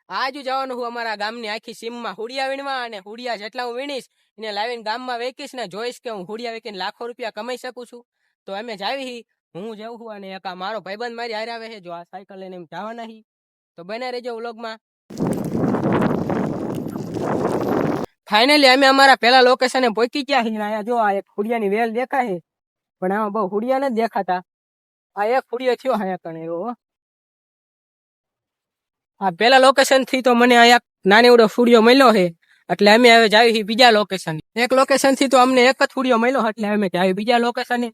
આજુ જવાનું હું અમારા ગામની આખી સીમમાં હુડિયા વીણવા, અને હુડિયા જેટલા હું વીણીશ એને લાવીને ગામમાં વેચીશ ને જોઈશ કે હું હુડિયા વેચીને લાખો રૂપિયા કમાઈ શકું છું. તો અમે જાવી, હું જઉં છું અને એક આ મારો ભાઈબંધ મારી હારે આવે છે. જો આ સાયકલ લઈને એમ જવાના હી, તો બને રહેજો વ્લોગમાં. ફાઇનલી અમે અમારા પેલા લોકેશને પહોંચી ગયા છીએ. અહીંયા જો આ એક હુડિયાની વેલ દેખાય છે, પણ આમાં બહુ હુડિયા નથી દેખાતા. આ એક હુડિયો થયો અહીંયા કણે એવો. આ પેલા લોકેશન થી તો મને અહીંયા નાની એવડો હુડિયો મળ્યો છે, એટલે અમે હવે જાવી છીએ બીજા લોકેશન. એક લોકેશન થી તો અમને એક જ હુડિયો મળ્યો, એટલે અમે જાવી બીજા લોકેશને.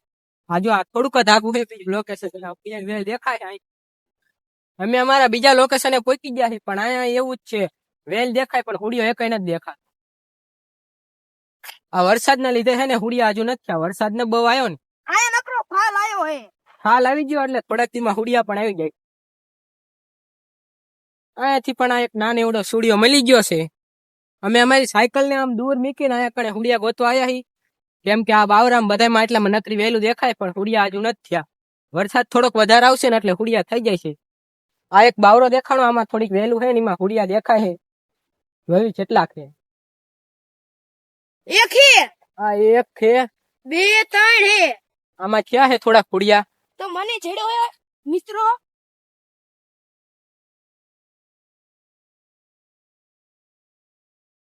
આ જો આ થોડુંક જ આગું છે બીજું લોકેશન, વેલ દેખાય છે. અમે અમારા બીજા લોકેશને પહોંચી ગયા છીએ, પણ અહીંયા એવું જ છે, વેલ દેખાય પણ હુડિયો એકય નથી દેખાતો. આ વરસાદના લીધે છે ને હુડિયા હજુ નથી થયા. વરસાદ ને બહુ આવ્યો ને, આયા નકરો ફાલ આવ્યો હે. ફાલ આવી ગયો એટલે થોડાક દીમાં હુડિયા પણ આવી જાય. અહીંયાથી પણ આ એક નાનો એવડો સુડિયો મળી ગયો છે. અમે અમારી સાયકલ ને આમ દૂર મૂકીને અહીંયા કણે હુડિયા ગોતવા આવ્યા છીએ, કેમ કે આ બાવરામ બધામાં એટલામાં નકરી વહેલું દેખાય, પણ હુડિયા હજુ નથી થયા. વરસાદ થોડોક વધારે આવશે ને એટલે હુડિયા થઈ જાય છે. આ એક બાવરો દેખાણો, આમાં થોડીક વહેલું છે ને એમાં હુડિયા દેખાય છે. જોયું કેટલા છે? એક હે, આ એક છે, 2 3 હે. આમાં ક્યાં છે થોડા હુડિયા? તો મને છેડો હે મિત્રો.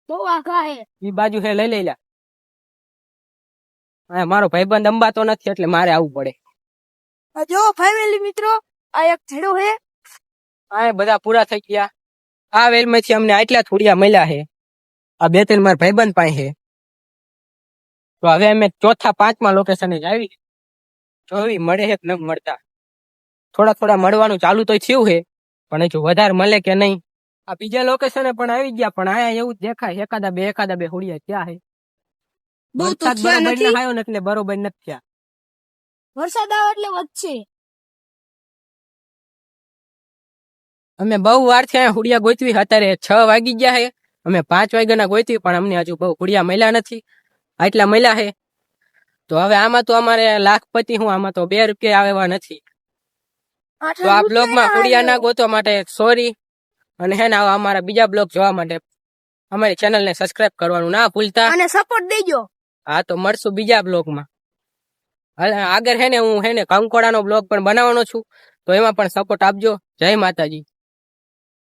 બહુ આઘા હે. ઈ બાજુ છે, લઈ લે. હા, મારો ભાઈબંધ અંબાતો નથી એટલે મારે આવવું પડે. આ જો ફેમિલી મિત્રો, આ એક છેડો હે. આ બધા પૂરા થઈ ગયા. આ વેલમાંથી અમને આટલા થોડિયા મળ્યા છે. આ 2 3 મારા ભાઈબંધ પાસે છે. તો હવે અમે ચોથા 5મા લોકેશને જ આવી. જોવી મળે છે કે ન મળતા. થોડા થોડા મળવાનું ચાલુ તો થયું છે, પણ હજુ વધારે મળે કે નહીં. આ બીજા લોકેશને પણ આવી ગયા, પણ આયા એવું જ દેખાય એકાદા બે હુડિયા ત્યાં છે. બહુ તો વરસાદ થયા બરોબર નથી. આવ્યો ને એટલે બરોબર નથી થયા. વરસાદ આવે એટલે વધશે. અમે બહુ વારથી અહીંયા હુડિયા ગોતવી. અત્યારે 6 વાગી ગયા છે. અમે 5 વાગ્યાના ગોતવી, પણ અમને હજુ બહુ હુડિયા મળ્યા નથી. આટલા મળ્યા છે. તો હવે આમાં તો અમારે લાખપતિ હું, આમાં તો 2 રૂપિયા આવેવા નથી. તો આ બ્લોગમાં હુડિયા ના ગોતવા માટે સોરી, અને હે ને અમારા બીજા બ્લોગ જોવા માટે અમારી ચેનલને સબસ્ક્રાઇબ કરવાનું ના ભૂલતા, અને સપોર્ટ દેજો. હા, તો મળશું બીજા બ્લોગમાં. આગળ હે ને હું કંકોડાનો બ્લોગ પણ બનાવવાનો છું, તો એમાં પણ સપોર્ટ આપજો. જય માતાજી.